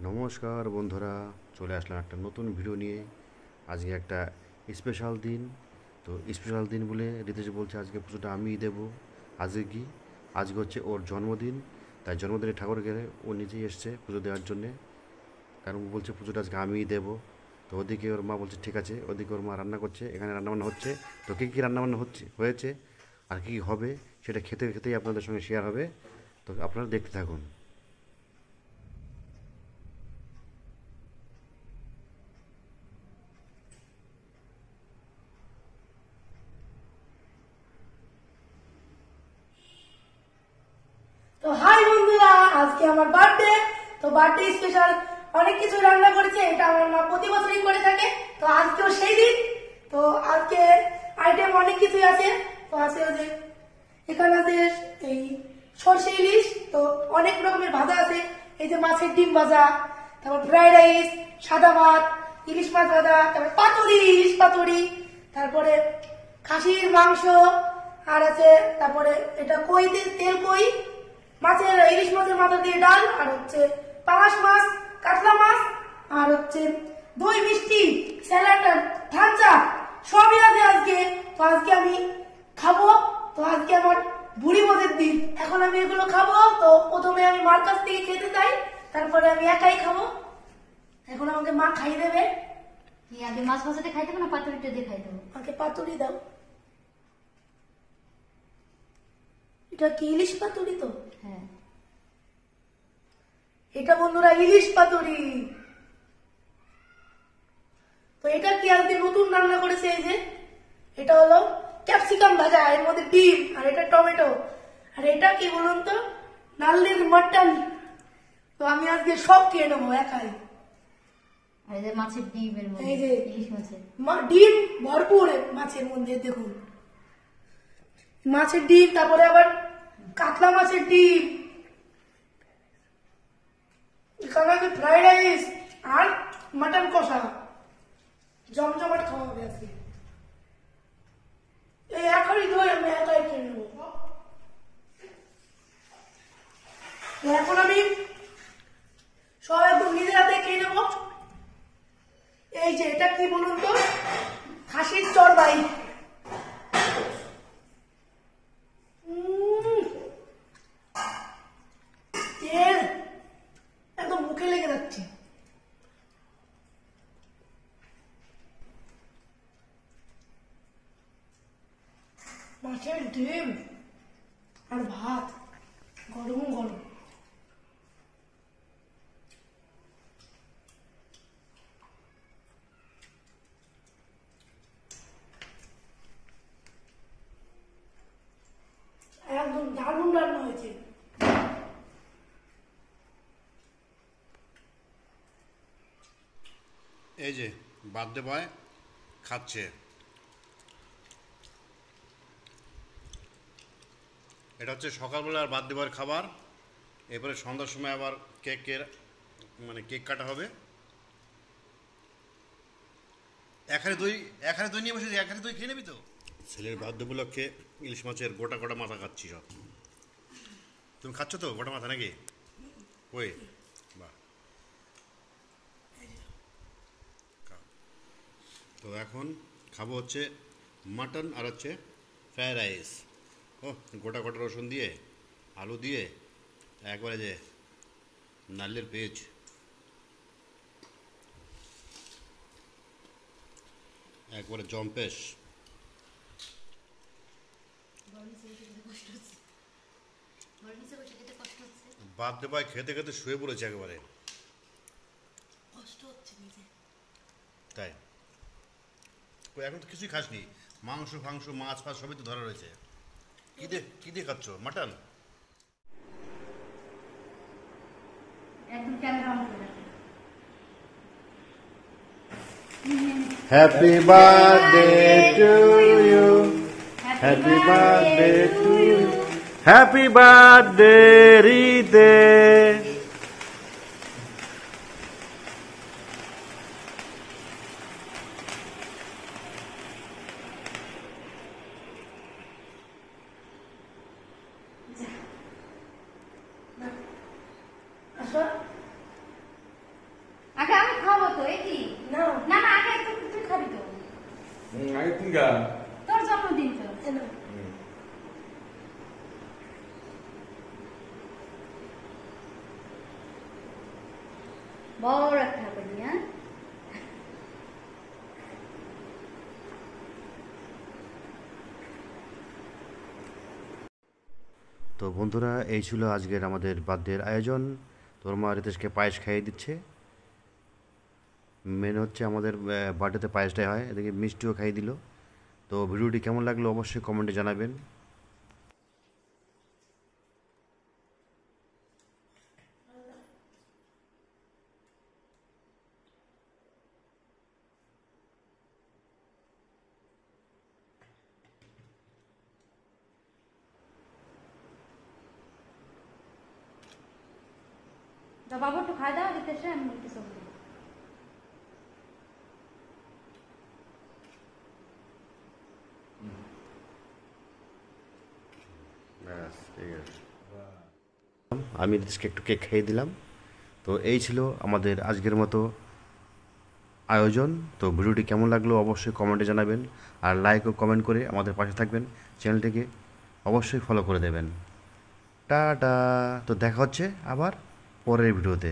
নমস্কার বন্ধুরা, চলে আসলাম একটা নতুন ভিডিও নিয়ে। আজকে একটা স্পেশাল দিন। তো স্পেশাল দিন বলে রিতেশ বলছে আজকে পুজোটা আমিই দেবো। আজকে কি, আজকে হচ্ছে ওর জন্মদিন। তাই জন্মদিনে ঠাকুর গেলে ও নিজেই এসছে পুজো দেওয়ার জন্যে। কারণ ও বলছে পুজোটা আজকে আমিই দেবো। তো ওদিকে ওর মা বলছে ঠিক আছে, ওদিকে ওর মা রান্না করছে, এখানে রান্নাবান্না হচ্ছে। তো কী কী রান্নাবান্না হয়েছে আর কী কী হবে সেটা খেতে খেতেই আপনাদের সঙ্গে শেয়ার হবে। তো আপনারা দেখতে থাকুন। তো হাই বন্ধুরা, আজকে আমার বার্থডে। তো বার্থডে স্পেশাল অনেক কিছু রান্না করেছে, এটা আমার মা প্রতি বছরই করে থাকে। তো আজকেও সেই দিন। তো আজকে আইটেম অনেক কিছুই আছে। তো আছে যে এখানে আছে এই সরষে ইলিশ, তো অনেক রকমের ভাজা আছে। এই যে মাছের ডিম ভাজা, তারপর ফ্রাইড রাইস, সাদা ভাত, ইলিশ মাছ ভাজা, তারপর পাতুরি, ইলিশ পাতুরি, তারপরে খাসির মাংস, আর আছে তারপরে এটা কই তেল কই মাছের, ইলিশ মাছের মাথা দিয়ে ডাল, আর হচ্ছে পাঙাশ মাছ, কাতলা মাছ, আর হচ্ছে দই মিষ্টি, স্যালাড, ধান চা, সবই আছে আজকে। তো আজকে আমি খাবো। তো আজকে আমার বুড়ি বোধের দিন, এখন আমি এগুলো খাবো। তো প্রথমে আমি মার কাছ থেকে খেতে চাই, তারপরে আমি একাই খাবো। এখন আমাকে মা খাইয়ে দেবে। আগে মাছ ভাজাতে খাই দেবো না পাতুরিটা দিয়ে খাই দেবো? আমাকে পাতুরি দাও। এটা কি ইলিশ পাতুরি? তো হ্যাঁ। এটা বন্ধুরা ইলিশ পাতুরি। তো এটা কি আজকে নতুন রান্না করেছে, এই যে এটা হলো ক্যাপসিকাম ভাজা, এর মধ্যে ডিম, আর এটা টমেটো, আর এটা কি বলুন তো, নাল্লির মাটন। তো আমি আজকে সব খেয়ে নেবো একাই। আর এই যে মাছের ডিম, এর মধ্যে এই যে ইলিশ মাছের ডিম ভরপুর মাছের মধ্যে, দেখুন মাছের ডিম, তারপরে আবার কাতলা মাছের ডিম, এখানে আছে ফ্রাইড রাইস আর মাটন কষা। জমজমাট খাওয়া হবে আজকে। এই এখনই দই আমি একাই খেয়ে নেবো। এখন আমি সব একদম নিজের হাতে খেয়ে নেবো। এই যে এটা কি বলুন তো, খাসির চর্বাই। তেল একদম মুখে লেগে যাচ্ছে। মাছের ডিম আর ভাত গরম গরম। একদম দারুণ রান্না হয়েছে। এই যে বার্থডে বয় খাচ্ছে। এটা হচ্ছে সকালবেলার বার্থডে বয়ের খাবার। এরপরে সন্ধ্যার সময় আবার কেক কাটা হবে। এখানে দই নিয়ে বসেছি, এখানে দই খেয়ে নিবি তো। ছেলের বার্থডে উপলক্ষে ইলিশ মাছের গোটা গোটা মাথা খাচ্ছি সব। তুমি খাচ্ছ তো গোটা মাথা নাকি? ওই বাহ। তো এখন খাবো হচ্ছে মাটন আর হচ্ছে ফ্রাইড রাইস। ও গোটা গোটা রসুন দিয়ে, আলু দিয়ে, একবারে যে নারকেলের পেঁচ, একবারে জম্পেশ। বার্থডে বয় খেতে খেতে শুয়ে পড়েছে একেবারে। কষ্ট হচ্ছে নিজে। তাই এখন তো কিছুই খাসনি, মাংস ফাংস মাছ ফাছ সবই তো ধরা রয়েছে। কি দিয়ে খাচ্ছ? মাটন? একদম ক্যামেরা অন করে রাখো। Happy birthday to you, happy birthday to you, happy birthday Ritesh. আসো গা তোর জন্মদিন তো এই নাও। বড় একটা করি, হ্যাঁ? তো বন্ধুরা, এই ছিল আজকের আমাদের বার্থডের আয়োজন। তোর মা রিতেশকে পায়েস খাইয়ে দিচ্ছে। মেন হচ্ছে আমাদের বার্থডেতে পায়েসটাই হয়, এদিকে মিষ্টিও খাইয়ে দিল। তো ভিডিওটি কেমন লাগলো অবশ্যই কমেন্টে জানাবেন। তা বাবু একটু খাই দাও, দিতে এসে আমি কিছু বলি। ব্যাস, ঠিক আছে। আমি রিতেশকে একটু কেক খাইয়ে দিলাম। তো এই ছিল আমাদের আজকের মতো আয়োজন। তো ভিডিওটি কেমন লাগলো অবশ্যই কমেন্টে জানাবেন, আর লাইক ও কমেন্ট করে আমাদের পাশে থাকবেন। চ্যানেলটিকে অবশ্যই ফলো করে দেবেন। টাটা। তো দেখা হচ্ছে আবার পরের ভিডিওতে।